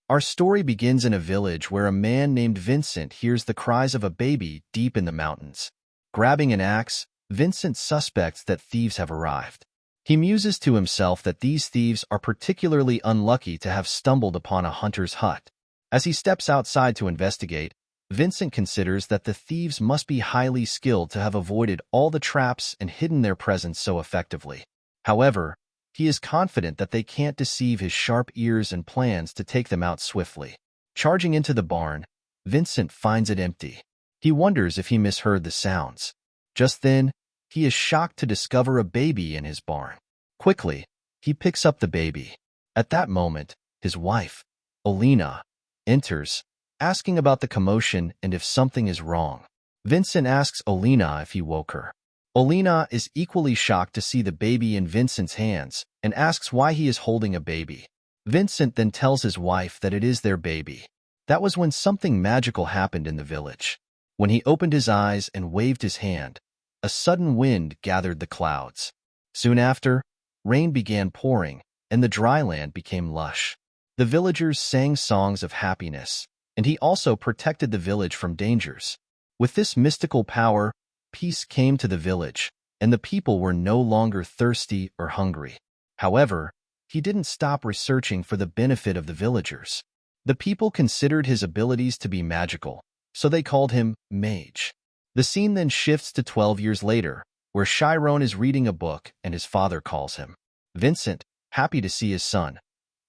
Our story begins in a village where a man named Vincent hears the cries of a baby deep in the mountains. Grabbing an axe, Vincent suspects that thieves have arrived. He muses to himself that these thieves are particularly unlucky to have stumbled upon a hunter's hut. As he steps outside to investigate, Vincent considers that the thieves must be highly skilled to have avoided all the traps and hidden their presence so effectively. However, he is confident that they can't deceive his sharp ears and plans to take them out swiftly. Charging into the barn, Vincent finds it empty. He wonders if he misheard the sounds. Just then, he is shocked to discover a baby in his barn. Quickly, he picks up the baby. At that moment, his wife, Olena, enters, asking about the commotion and if something is wrong. Vincent asks Olena if he woke her. Olena is equally shocked to see the baby in Vincent's hands and asks why he is holding a baby. Vincent then tells his wife that it is their baby. That was when something magical happened in the village. When he opened his eyes and waved his hand, a sudden wind gathered the clouds. Soon after, rain began pouring, and the dry land became lush. The villagers sang songs of happiness, and he also protected the village from dangers. With this mystical power, peace came to the village, and the people were no longer thirsty or hungry. However, he didn't stop researching for the benefit of the villagers. The people considered his abilities to be magical, so they called him Mage. The scene then shifts to 12 years later, where Shorine is reading a book and his father calls him. Vincent, happy to see his son,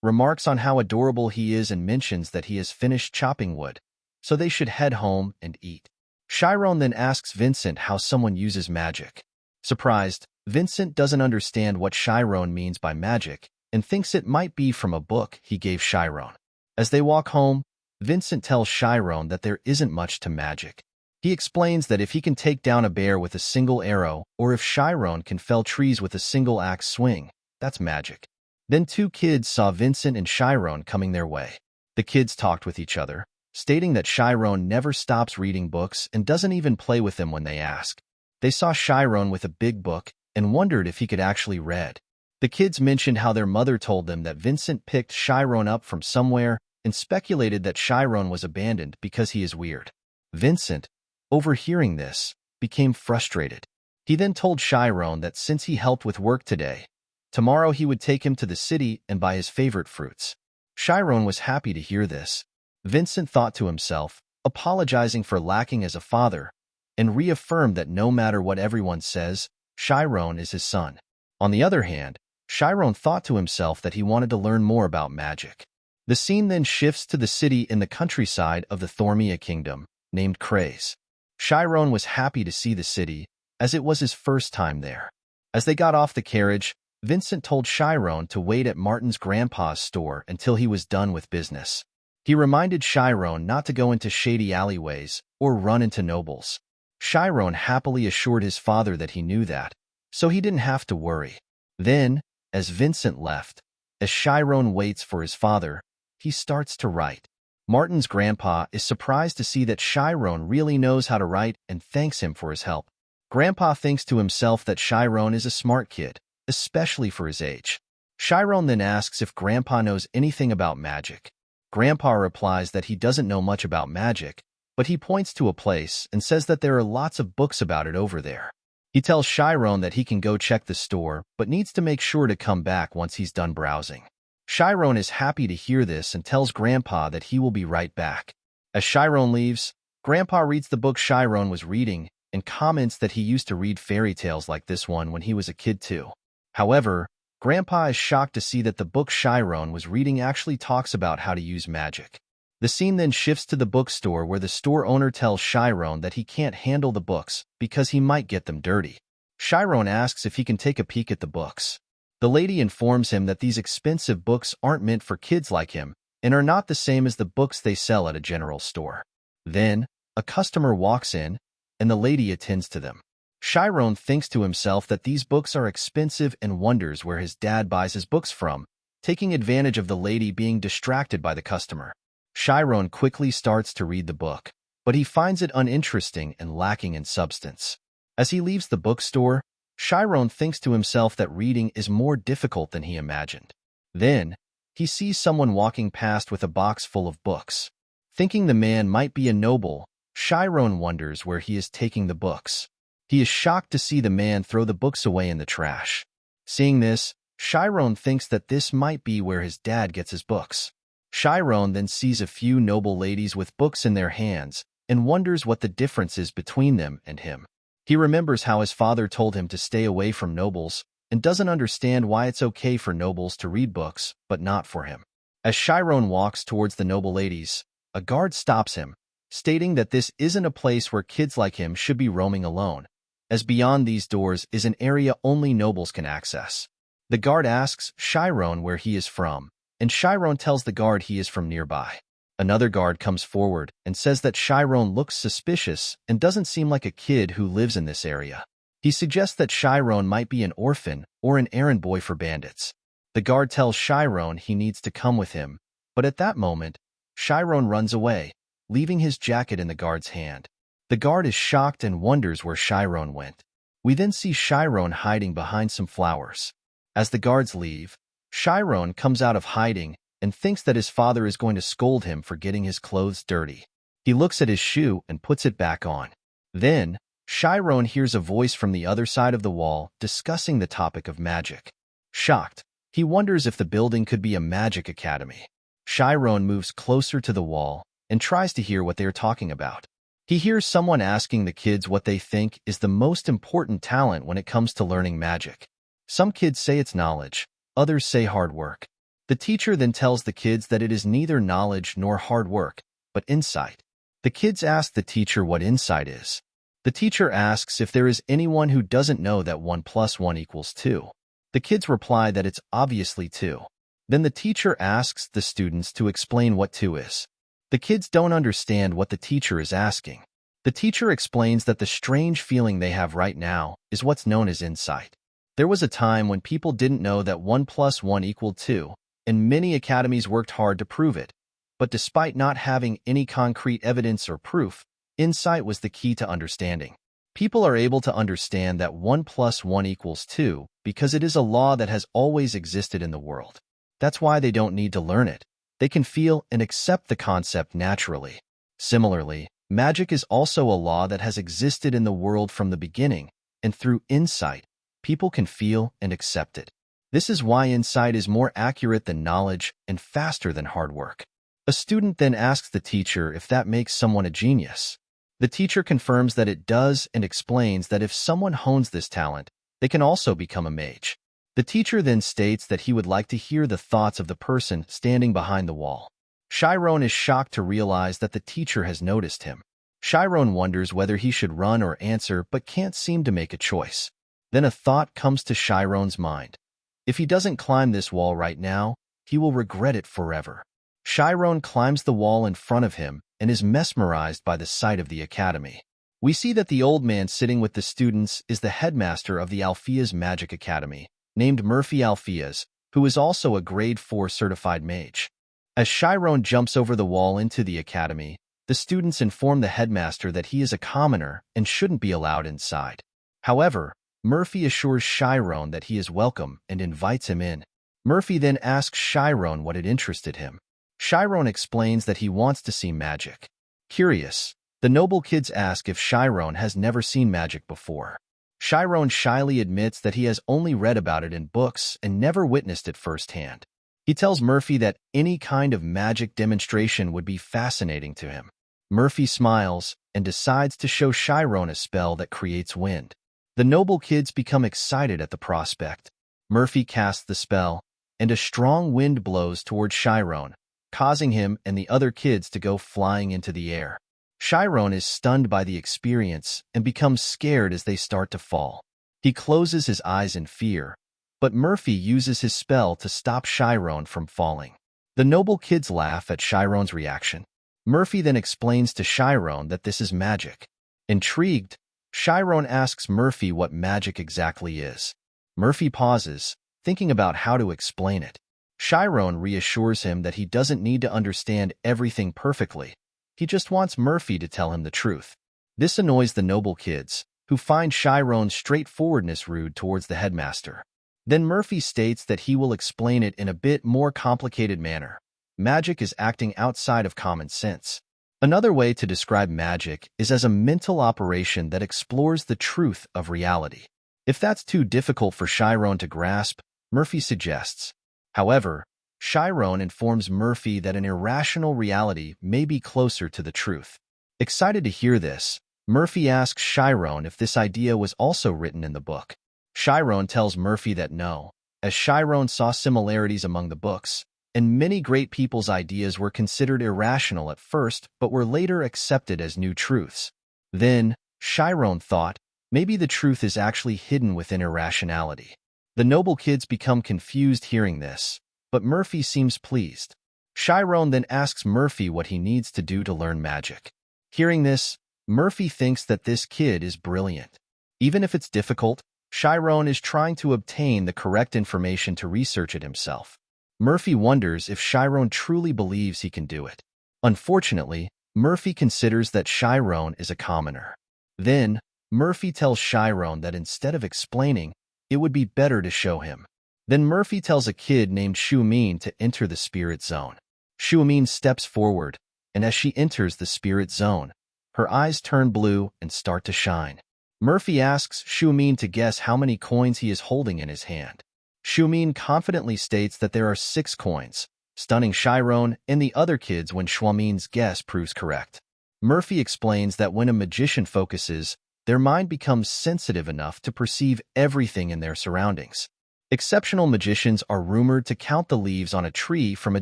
remarks on how adorable he is and mentions that he has finished chopping wood, so they should head home and eat. Shorine then asks Vincent how someone uses magic. Surprised, Vincent doesn't understand what Shorine means by magic and thinks it might be from a book he gave Shorine. As they walk home, Vincent tells Shorine that there isn't much to magic. He explains that if he can take down a bear with a single arrow, or if Shorine can fell trees with a single axe swing, that's magic. Then two kids saw Vincent and Shorine coming their way. The kids talked with each other, stating that Shorine never stops reading books and doesn't even play with them when they ask. They saw Shorine with a big book and wondered if he could actually read. The kids mentioned how their mother told them that Vincent picked Shorine up from somewhere and speculated that Shorine was abandoned because he is weird. Vincent, overhearing this, became frustrated. He then told Shorine that since he helped with work today, tomorrow he would take him to the city and buy his favorite fruits. Shorine was happy to hear this. Vincent thought to himself, apologizing for lacking as a father, and reaffirmed that no matter what everyone says, Shorine is his son. On the other hand, Shorine thought to himself that he wanted to learn more about magic. The scene then shifts to the city in the countryside of the Thormia kingdom, named Craze. Shorine was happy to see the city, as it was his first time there. As they got off the carriage, Vincent told Shorine to wait at Martin's grandpa's store until he was done with business. He reminded Shorine not to go into shady alleyways or run into nobles. Shorine happily assured his father that he knew that, so he didn't have to worry. Then, as Vincent left, as Shorine waits for his father, he starts to write. Martin's grandpa is surprised to see that Shorine really knows how to write and thanks him for his help. Grandpa thinks to himself that Shorine is a smart kid, especially for his age. Shorine then asks if Grandpa knows anything about magic. Grandpa replies that he doesn't know much about magic, but he points to a place and says that there are lots of books about it over there. He tells Shorine that he can go check the store, but needs to make sure to come back once he's done browsing. Shorine is happy to hear this and tells Grandpa that he will be right back. As Shorine leaves, Grandpa reads the book Shorine was reading and comments that he used to read fairy tales like this one when he was a kid too. However, Grandpa is shocked to see that the book Shorine was reading actually talks about how to use magic. The scene then shifts to the bookstore where the store owner tells Shorine that he can't handle the books because he might get them dirty. Shorine asks if he can take a peek at the books. The lady informs him that these expensive books aren't meant for kids like him and are not the same as the books they sell at a general store. Then, a customer walks in, and the lady attends to them. Shorine thinks to himself that these books are expensive and wonders where his dad buys his books from, taking advantage of the lady being distracted by the customer. Shorine quickly starts to read the book, but he finds it uninteresting and lacking in substance. As he leaves the bookstore, Shorine thinks to himself that reading is more difficult than he imagined. Then, he sees someone walking past with a box full of books. Thinking the man might be a noble, Shorine wonders where he is taking the books. He is shocked to see the man throw the books away in the trash. Seeing this, Shorine thinks that this might be where his dad gets his books. Shorine then sees a few noble ladies with books in their hands and wonders what the difference is between them and him. He remembers how his father told him to stay away from nobles and doesn't understand why it's okay for nobles to read books, but not for him. As Shorine walks towards the noble ladies, a guard stops him, stating that this isn't a place where kids like him should be roaming alone, as beyond these doors is an area only nobles can access. The guard asks Shorine where he is from, and Shorine tells the guard he is from nearby. Another guard comes forward and says that Shorine looks suspicious and doesn't seem like a kid who lives in this area. He suggests that Shorine might be an orphan or an errand boy for bandits. The guard tells Shorine he needs to come with him, but at that moment, Shorine runs away, leaving his jacket in the guard's hand. The guard is shocked and wonders where Shorine went. We then see Shorine hiding behind some flowers. As the guards leave, Shorine comes out of hiding and thinks that his father is going to scold him for getting his clothes dirty. He looks at his shoe and puts it back on. Then, Shorine hears a voice from the other side of the wall discussing the topic of magic. Shocked, he wonders if the building could be a magic academy. Shorine moves closer to the wall and tries to hear what they are talking about. He hears someone asking the kids what they think is the most important talent when it comes to learning magic. Some kids say it's knowledge, others say hard work. The teacher then tells the kids that it is neither knowledge nor hard work, but insight. The kids ask the teacher what insight is. The teacher asks if there is anyone who doesn't know that 1 + 1 = 2. The kids reply that it's obviously 2. Then the teacher asks the students to explain what 2 is. The kids don't understand what the teacher is asking. The teacher explains that the strange feeling they have right now is what's known as insight. There was a time when people didn't know that 1 + 1 = 2, and many academies worked hard to prove it. But despite not having any concrete evidence or proof, insight was the key to understanding. People are able to understand that 1 + 1 = 2 because it is a law that has always existed in the world. That's why they don't need to learn it. They can feel and accept the concept naturally. Similarly, magic is also a law that has existed in the world from the beginning, and through insight, people can feel and accept it. This is why insight is more accurate than knowledge and faster than hard work. A student then asks the teacher if that makes someone a genius. The teacher confirms that it does and explains that if someone hones this talent, they can also become a mage. The teacher then states that he would like to hear the thoughts of the person standing behind the wall. Shorine is shocked to realize that the teacher has noticed him. Shorine wonders whether he should run or answer but can't seem to make a choice. Then a thought comes to Shorine's mind. If he doesn't climb this wall right now, he will regret it forever. Shorine climbs the wall in front of him and is mesmerized by the sight of the academy. We see that the old man sitting with the students is the headmaster of the Alpheus Magic Academy, named Murphy Alpheus, who is also a grade 4 certified mage. As Shorine jumps over the wall into the academy, the students inform the headmaster that he is a commoner and shouldn't be allowed inside. However, Murphy assures Shorine that he is welcome and invites him in. Murphy then asks Shorine what had interested him. Shorine explains that he wants to see magic. Curious, the noble kids ask if Shorine has never seen magic before. Shorine shyly admits that he has only read about it in books and never witnessed it firsthand. He tells Murphy that any kind of magic demonstration would be fascinating to him. Murphy smiles and decides to show Shorine a spell that creates wind. The noble kids become excited at the prospect. Murphy casts the spell, and a strong wind blows towards Shorine, causing him and the other kids to go flying into the air. Shorine is stunned by the experience and becomes scared as they start to fall. He closes his eyes in fear, but Murphy uses his spell to stop Shorine from falling. The noble kids laugh at Shorine's reaction. Murphy then explains to Shorine that this is magic. Intrigued, Shorine asks Murphy what magic exactly is. Murphy pauses, thinking about how to explain it. Shorine reassures him that he doesn't need to understand everything perfectly. He just wants Murphy to tell him the truth. This annoys the noble kids, who find Shorine's straightforwardness rude towards the headmaster. Then Murphy states that he will explain it in a bit more complicated manner. Magic is acting outside of common sense. Another way to describe magic is as a mental operation that explores the truth of reality. If that's too difficult for Shorine to grasp, Murphy suggests. However, Shorine informs Murphy that an irrational reality may be closer to the truth. Excited to hear this, Murphy asks Shorine if this idea was also written in the book. Shorine tells Murphy that no, as Shorine saw similarities among the books, and many great people's ideas were considered irrational at first but were later accepted as new truths. Then, Shorine thought, maybe the truth is actually hidden within irrationality. The noble kids become confused hearing this, but Murphy seems pleased. Shorine then asks Murphy what he needs to do to learn magic. Hearing this, Murphy thinks that this kid is brilliant. Even if it's difficult, Shorine is trying to obtain the correct information to research it himself. Murphy wonders if Shorine truly believes he can do it. Unfortunately, Murphy considers that Shorine is a commoner. Then, Murphy tells Shorine that instead of explaining, it would be better to show him. Then Murphy tells a kid named Shorine to enter the spirit zone. Shorine steps forward, and as she enters the spirit zone, her eyes turn blue and start to shine. Murphy asks Shorine to guess how many coins he is holding in his hand. Shorine confidently states that there are 6 coins, stunning Shorine and the other kids when Shormine's guess proves correct. Murphy explains that when a magician focuses, their mind becomes sensitive enough to perceive everything in their surroundings. Exceptional magicians are rumored to count the leaves on a tree from a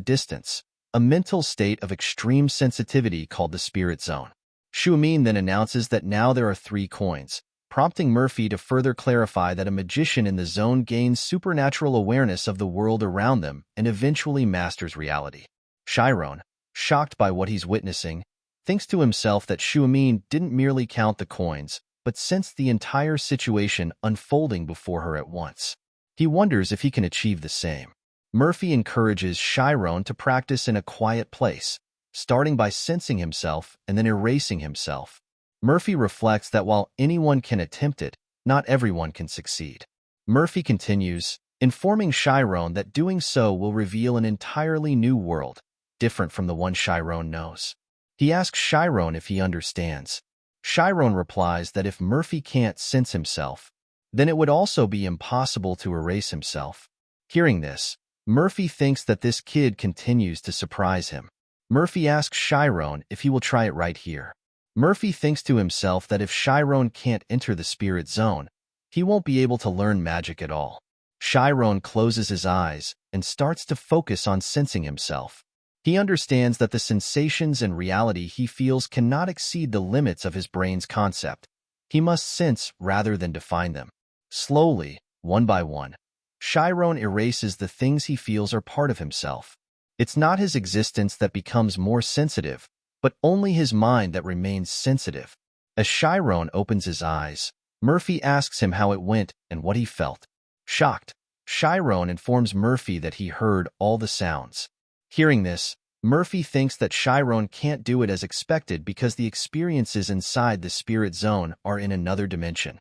distance, a mental state of extreme sensitivity called the spirit zone. Shorine then announces that now there are 3 coins, prompting Murphy to further clarify that a magician in the zone gains supernatural awareness of the world around them and eventually masters reality. Shorine, shocked by what he's witnessing, thinks to himself that Shorine didn't merely count the coins, but sensed the entire situation unfolding before her at once. He wonders if he can achieve the same. Murphy encourages Shorine to practice in a quiet place, starting by sensing himself and then erasing himself. Murphy reflects that while anyone can attempt it, not everyone can succeed. Murphy continues, informing Shorine that doing so will reveal an entirely new world, different from the one Shorine knows. He asks Shorine if he understands. Shorine replies that if Murphy can't sense himself, then it would also be impossible to erase himself. Hearing this, Murphy thinks that this kid continues to surprise him. Murphy asks Shorine if he will try it right here. Murphy thinks to himself that if Shorine can't enter the spirit zone, he won't be able to learn magic at all. Shorine closes his eyes and starts to focus on sensing himself. He understands that the sensations and reality he feels cannot exceed the limits of his brain's concept. He must sense rather than define them. Slowly, one by one, Shorine erases the things he feels are part of himself. It's not his existence that becomes more sensitive, but only his mind that remains sensitive. As Shorine opens his eyes, Murphy asks him how it went and what he felt. Shocked, Shorine informs Murphy that he heard all the sounds. Hearing this, Murphy thinks that Shorine can't do it as expected because the experiences inside the spirit zone are in another dimension.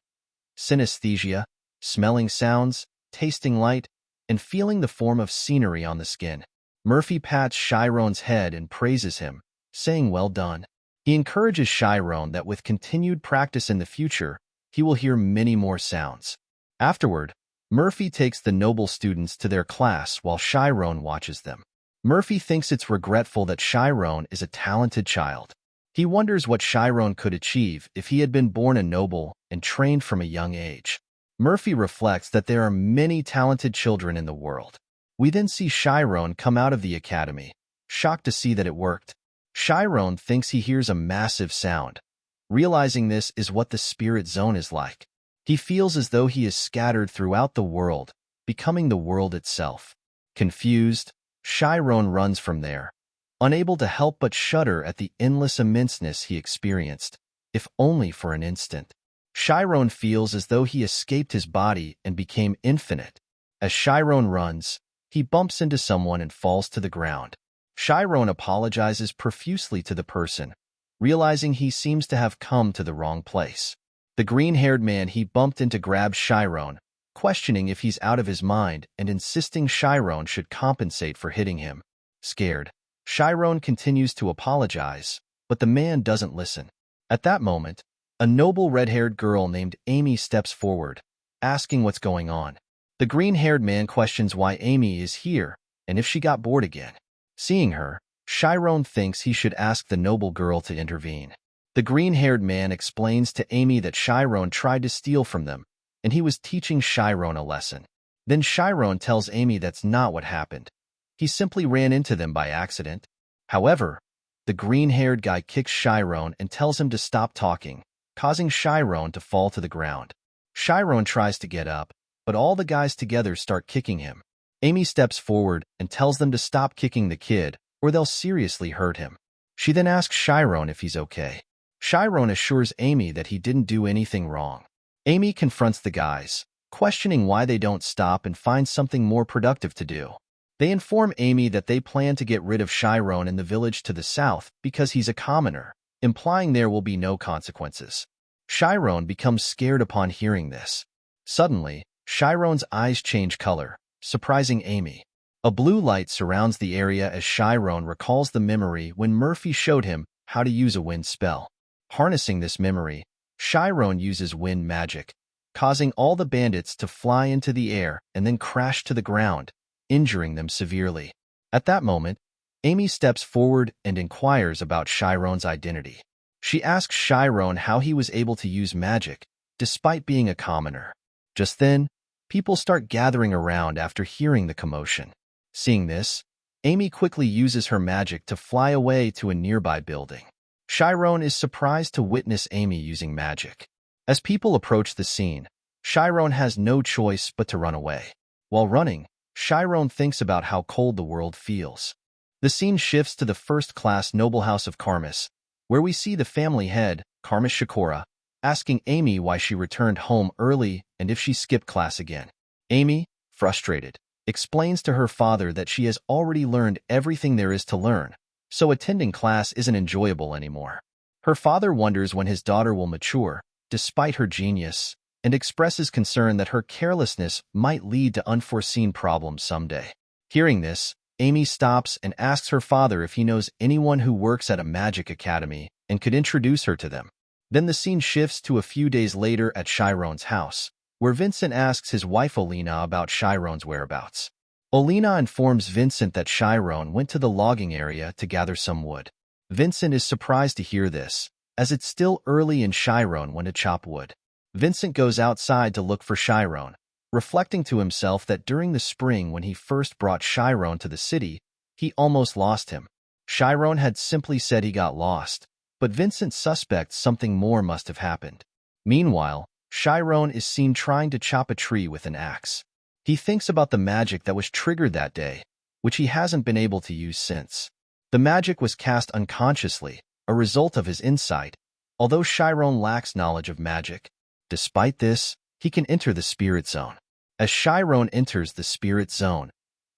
Synesthesia, smelling sounds, tasting light, and feeling the form of scenery on the skin. Murphy pats Shorine's head and praises him, saying well done. He encourages Shorine that with continued practice in the future, he will hear many more sounds. Afterward, Murphy takes the noble students to their class while Shorine watches them. Murphy thinks it's regretful that Shorine is a talented child. He wonders what Shorine could achieve if he had been born a noble and trained from a young age. Murphy reflects that there are many talented children in the world. We then see Shorine come out of the academy, shocked to see that it worked. Shorine thinks he hears a massive sound. Realizing this is what the spirit zone is like. He feels as though he is scattered throughout the world, becoming the world itself. Confused, Shorine runs from there, unable to help but shudder at the endless immenseness he experienced, if only for an instant. Shorine feels as though he escaped his body and became infinite. As Shorine runs, he bumps into someone and falls to the ground. Shorine apologizes profusely to the person, realizing he seems to have come to the wrong place. The green-haired man he bumped into grabs Shorine, questioning if he's out of his mind and insisting Shirone should compensate for hitting him. Scared, Shirone continues to apologize, but the man doesn't listen. At that moment, a noble red-haired girl named Amy steps forward, asking what's going on. The green-haired man questions why Amy is here and if she got bored again. Seeing her, Shirone thinks he should ask the noble girl to intervene. The green-haired man explains to Amy that Shirone tried to steal from them, and he was teaching Shirone a lesson. Then Shirone tells Amy that's not what happened. He simply ran into them by accident. However, the green-haired guy kicks Shirone and tells him to stop talking, causing Shirone to fall to the ground. Shirone tries to get up, but all the guys together start kicking him. Amy steps forward and tells them to stop kicking the kid, or they'll seriously hurt him. She then asks Shirone if he's okay. Shirone assures Amy that he didn't do anything wrong. Amy confronts the guys, questioning why they don't stop and find something more productive to do. They inform Amy that they plan to get rid of Shirone in the village to the south because he's a commoner, implying there will be no consequences. Shirone becomes scared upon hearing this. Suddenly, Shirone's eyes change color, surprising Amy. A blue light surrounds the area as Shirone recalls the memory when Murphy showed him how to use a wind spell. Harnessing this memory, Shirone uses wind magic, causing all the bandits to fly into the air and then crash to the ground, injuring them severely. At that moment, Amy steps forward and inquires about Shirone's identity. She asks Shirone how he was able to use magic, despite being a commoner. Just then, people start gathering around after hearing the commotion. Seeing this, Amy quickly uses her magic to fly away to a nearby building. Shirone is surprised to witness Amy using magic. As people approach the scene, Shirone has no choice but to run away. While running, Shirone thinks about how cold the world feels. The scene shifts to the first-class noble house of Karmas, where we see the family head, Karmas Shakura, asking Amy why she returned home early and if she skipped class again. Amy, frustrated, explains to her father that she has already learned everything there is to learn, so attending class isn't enjoyable anymore. Her father wonders when his daughter will mature, despite her genius, and expresses concern that her carelessness might lead to unforeseen problems someday. Hearing this, Amy stops and asks her father if he knows anyone who works at a magic academy and could introduce her to them. Then the scene shifts to a few days later at Shirone's house, where Vincent asks his wife Olina about Shirone's whereabouts. Olina informs Vincent that Shirone went to the logging area to gather some wood. Vincent is surprised to hear this, as it's still early and Shirone went to chop wood. Vincent goes outside to look for Shirone, reflecting to himself that during the spring when he first brought Shirone to the city, he almost lost him. Shirone had simply said he got lost, but Vincent suspects something more must have happened. Meanwhile, Shirone is seen trying to chop a tree with an axe. He thinks about the magic that was triggered that day, which he hasn't been able to use since. The magic was cast unconsciously, a result of his insight, although Shirone lacks knowledge of magic. Despite this, he can enter the spirit zone. As Shirone enters the spirit zone,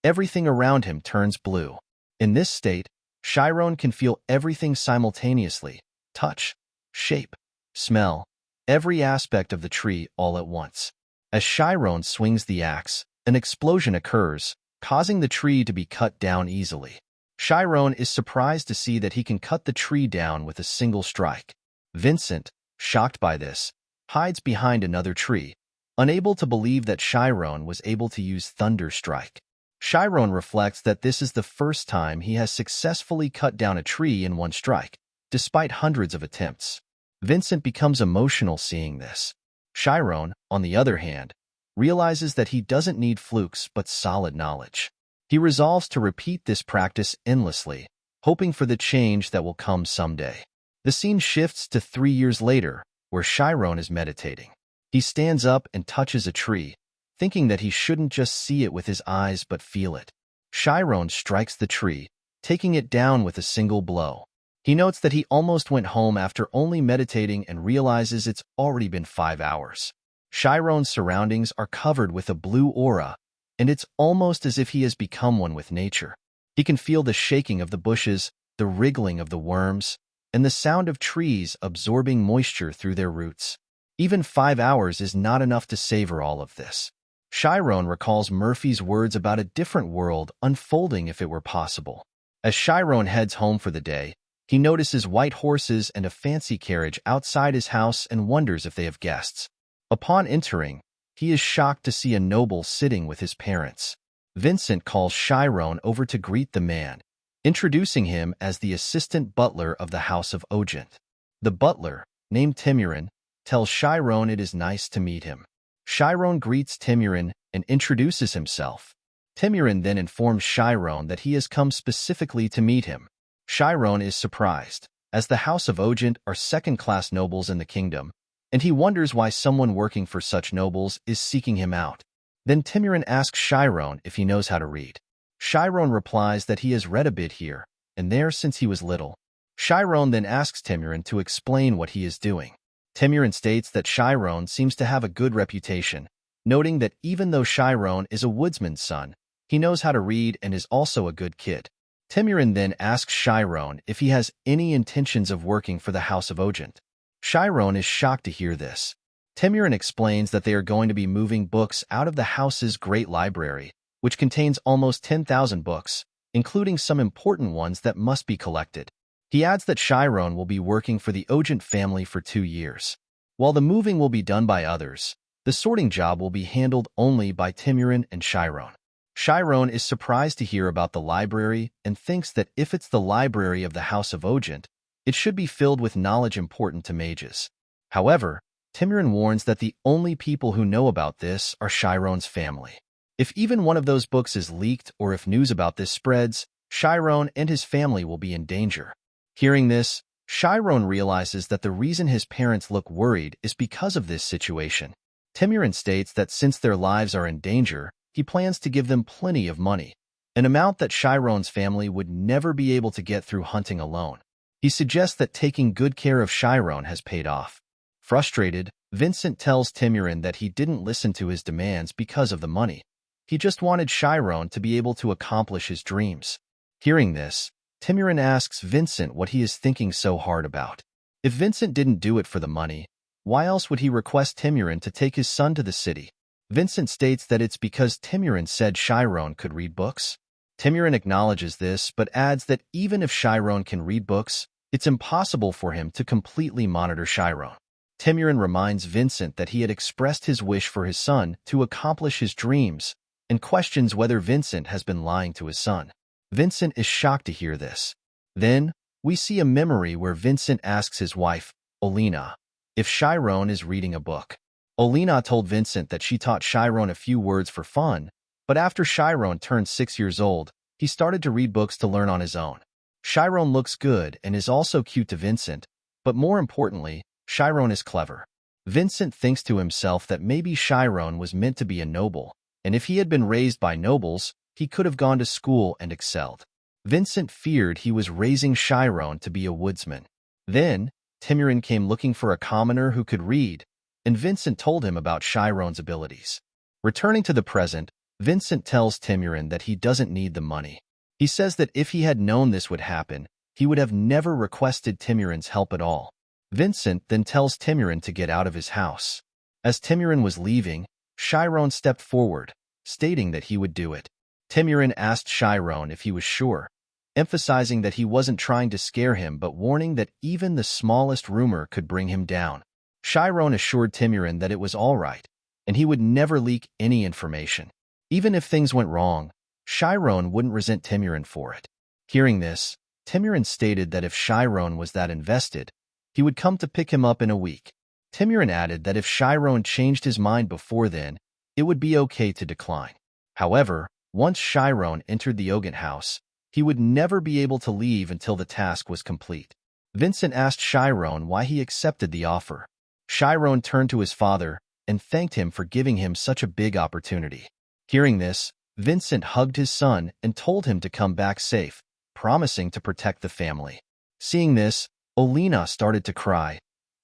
everything around him turns blue. In this state, Shirone can feel everything simultaneously: touch, shape, smell, every aspect of the tree all at once. As Shirone swings the axe, an explosion occurs, causing the tree to be cut down easily. Shirone is surprised to see that he can cut the tree down with a single strike. Vincent, shocked by this, hides behind another tree, unable to believe that Shirone was able to use Thunder Strike. Shirone reflects that this is the first time he has successfully cut down a tree in one strike, despite hundreds of attempts. Vincent becomes emotional seeing this. Shirone, on the other hand, realizes that he doesn't need flukes but solid knowledge. He resolves to repeat this practice endlessly, hoping for the change that will come someday. The scene shifts to 3 years later, where Shirone is meditating. He stands up and touches a tree, thinking that he shouldn't just see it with his eyes but feel it. Shirone strikes the tree, taking it down with a single blow. He notes that he almost went home after only meditating and realizes it's already been 5 hours. Shirone's surroundings are covered with a blue aura, and it's almost as if he has become one with nature. He can feel the shaking of the bushes, the wriggling of the worms, and the sound of trees absorbing moisture through their roots. Even 5 hours is not enough to savor all of this. Shirone recalls Murphy's words about a different world unfolding if it were possible. As Shirone heads home for the day, he notices white horses and a fancy carriage outside his house and wonders if they have guests. Upon entering, he is shocked to see a noble sitting with his parents. Vincent calls Shirone over to greet the man, introducing him as the assistant butler of the House of Ogent. The butler, named Timurin, tells Shirone it is nice to meet him. Shirone greets Timurin and introduces himself. Timurin then informs Shirone that he has come specifically to meet him. Shirone is surprised, as the House of Ogent are second-class nobles in the kingdom, and he wonders why someone working for such nobles is seeking him out. Then Timurin asks Shirone if he knows how to read. Shirone replies that he has read a bit here and there since he was little. Shirone then asks Timurin to explain what he is doing. Timurin states that Shirone seems to have a good reputation, noting that even though Shirone is a woodsman's son, he knows how to read and is also a good kid. Timurin then asks Shirone if he has any intentions of working for the House of Ogent. Shirone is shocked to hear this. Timurin explains that they are going to be moving books out of the house's great library, which contains almost 10,000 books, including some important ones that must be collected. He adds that Shirone will be working for the Ogent family for 2 years. While the moving will be done by others, the sorting job will be handled only by Timurin and Shirone. Shirone is surprised to hear about the library and thinks that if it's the library of the House of Ogent, it should be filled with knowledge important to mages. However, Timurin warns that the only people who know about this are Shirone's family. If even one of those books is leaked or if news about this spreads, Shirone and his family will be in danger. Hearing this, Shirone realizes that the reason his parents look worried is because of this situation. Timurin states that since their lives are in danger, he plans to give them plenty of money, an amount that Shirone's family would never be able to get through hunting alone. He suggests that taking good care of Shirone has paid off. Frustrated, Vincent tells Timurin that he didn't listen to his demands because of the money. He just wanted Shirone to be able to accomplish his dreams. Hearing this, Timurin asks Vincent what he is thinking so hard about. If Vincent didn't do it for the money, why else would he request Timurin to take his son to the city? Vincent states that it's because Timurin said Shirone could read books. Timurin acknowledges this but adds that even if Shirone can read books, it's impossible for him to completely monitor Shirone. Timurin reminds Vincent that he had expressed his wish for his son to accomplish his dreams and questions whether Vincent has been lying to his son. Vincent is shocked to hear this. Then, we see a memory where Vincent asks his wife, Olina, if Shirone is reading a book. Olina told Vincent that she taught Shirone a few words for fun, but after Shirone turned 6 years old, he started to read books to learn on his own. Shirone looks good and is also cute to Vincent, but more importantly, Shirone is clever. Vincent thinks to himself that maybe Shirone was meant to be a noble, and if he had been raised by nobles, he could have gone to school and excelled. Vincent feared he was raising Shirone to be a woodsman. Then, Timurin came looking for a commoner who could read, and Vincent told him about Shirone's abilities. Returning to the present, Vincent tells Timurin that he doesn't need the money. He says that if he had known this would happen, he would have never requested Timurin's help at all. Vincent then tells Timurin to get out of his house. As Timurin was leaving, Shirone stepped forward, stating that he would do it. Timurin asked Shirone if he was sure, emphasizing that he wasn't trying to scare him but warning that even the smallest rumor could bring him down. Shirone assured Timurin that it was all right, and he would never leak any information. Even if things went wrong, Shirone wouldn't resent Timurin for it. Hearing this, Timurin stated that if Shirone was that invested, he would come to pick him up in a week. Timurin added that if Shirone changed his mind before then, it would be okay to decline. However, once Shirone entered the Ogent house, he would never be able to leave until the task was complete. Vincent asked Shirone why he accepted the offer. Shirone turned to his father and thanked him for giving him such a big opportunity. Hearing this, Vincent hugged his son and told him to come back safe, promising to protect the family. Seeing this, Olina started to cry,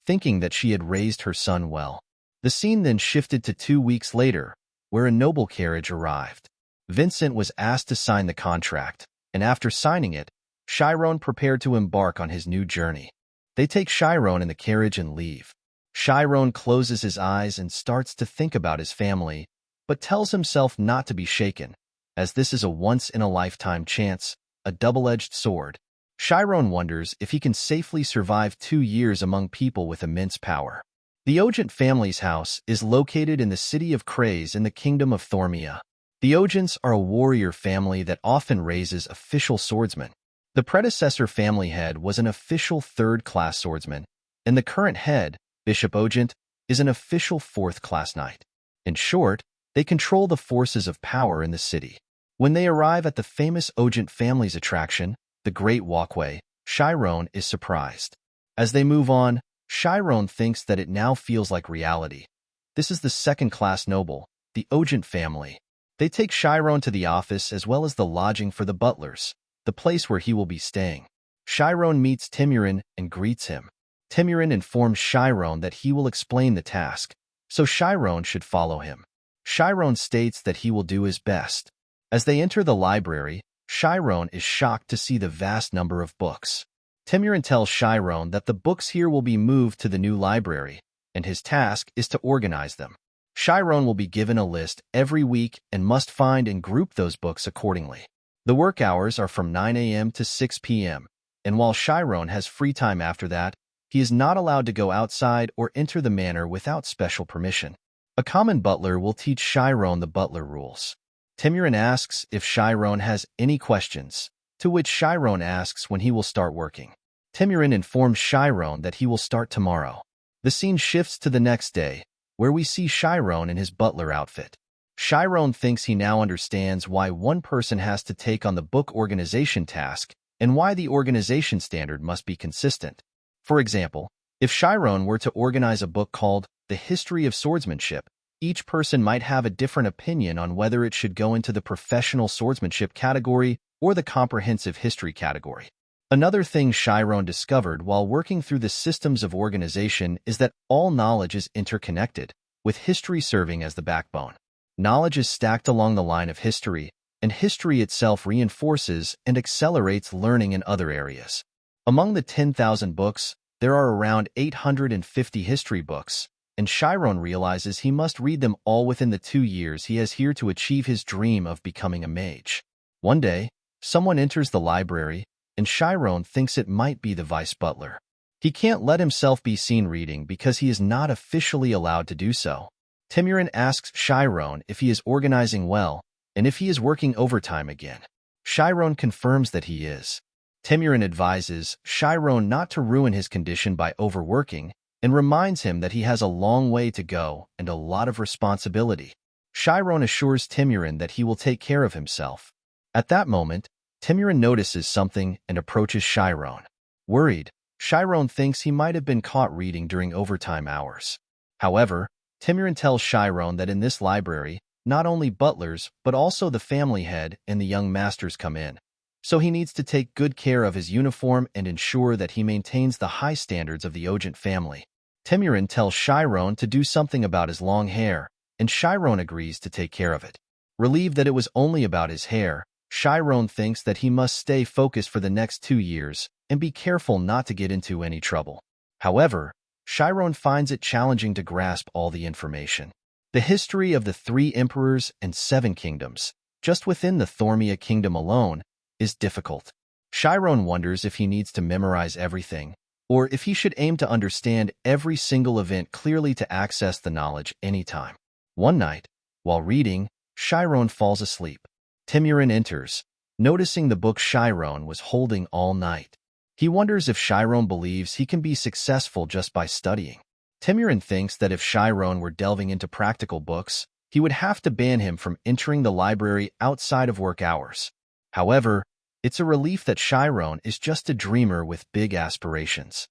thinking that she had raised her son well. The scene then shifted to 2 weeks later, where a noble carriage arrived. Vincent was asked to sign the contract, and after signing it, Shirone prepared to embark on his new journey. They take Shirone in the carriage and leave. Shirone closes his eyes and starts to think about his family, but tells himself not to be shaken, as this is a once-in-a-lifetime chance, a double-edged sword. Shorine wonders if he can safely survive 2 years among people with immense power. The Ogent family's house is located in the city of Krays in the kingdom of Thormia. The Ogents are a warrior family that often raises official swordsmen. The predecessor family head was an official third-class swordsman, and the current head, Bishop Ogent, is an official fourth-class knight. In short, they control the forces of power in the city. When they arrive at the famous Ogent family's attraction, the Great Walkway, Shorine is surprised. As they move on, Shorine thinks that it now feels like reality. This is the second-class noble, the Ogent family. They take Shorine to the office as well as the lodging for the butlers, the place where he will be staying. Shorine meets Timurin and greets him. Timurin informs Shorine that he will explain the task, so Shorine should follow him. Shorine states that he will do his best. As they enter the library, Shorine is shocked to see the vast number of books. Timurin tells Shorine that the books here will be moved to the new library, and his task is to organize them. Shorine will be given a list every week and must find and group those books accordingly. The work hours are from 9 a.m. to 6 p.m., and while Shorine has free time after that, he is not allowed to go outside or enter the manor without special permission. A common butler will teach Shorine the butler rules. Timurin asks if Shorine has any questions, to which Shorine asks when he will start working. Timurin informs Shorine that he will start tomorrow. The scene shifts to the next day, where we see Shorine in his butler outfit. Shorine thinks he now understands why one person has to take on the book organization task and why the organization standard must be consistent. For example, if Shorine were to organize a book called The History of Swordsmanship, each person might have a different opinion on whether it should go into the professional swordsmanship category or the comprehensive history category. Another thing Shorine discovered while working through the systems of organization is that all knowledge is interconnected, with history serving as the backbone. Knowledge is stacked along the line of history, and history itself reinforces and accelerates learning in other areas. Among the 10,000 books, there are around 850 history books, and Shorine realizes he must read them all within the 2 years he has here to achieve his dream of becoming a mage. One day, someone enters the library, and Shorine thinks it might be the vice butler. He can't let himself be seen reading because he is not officially allowed to do so. Timurin asks Shorine if he is organizing well and if he is working overtime again. Shorine confirms that he is. Timurin advises Shorine not to ruin his condition by overworking and reminds him that he has a long way to go and a lot of responsibility. Shorine assures Timurin that he will take care of himself. At that moment, Timurin notices something and approaches Shorine. Worried, Shorine thinks he might have been caught reading during overtime hours. However, Timurin tells Shorine that in this library, not only butlers but also the family head and the young masters come in, so he needs to take good care of his uniform and ensure that he maintains the high standards of the Ogent family. Timurin tells Shorine to do something about his long hair, and Shorine agrees to take care of it. Relieved that it was only about his hair, Shorine thinks that he must stay focused for the next 2 years and be careful not to get into any trouble. However, Shorine finds it challenging to grasp all the information. The history of the 3 emperors and 7 kingdoms, just within the Thormia kingdom alone, is difficult. Shorine wonders if he needs to memorize everything, or if he should aim to understand every single event clearly to access the knowledge anytime. One night, while reading, Shorine falls asleep. Timurin enters, noticing the book Shorine was holding all night. He wonders if Shorine believes he can be successful just by studying. Timurin thinks that if Shorine were delving into practical books, he would have to ban him from entering the library outside of work hours. However, it's a relief that Shorine is just a dreamer with big aspirations.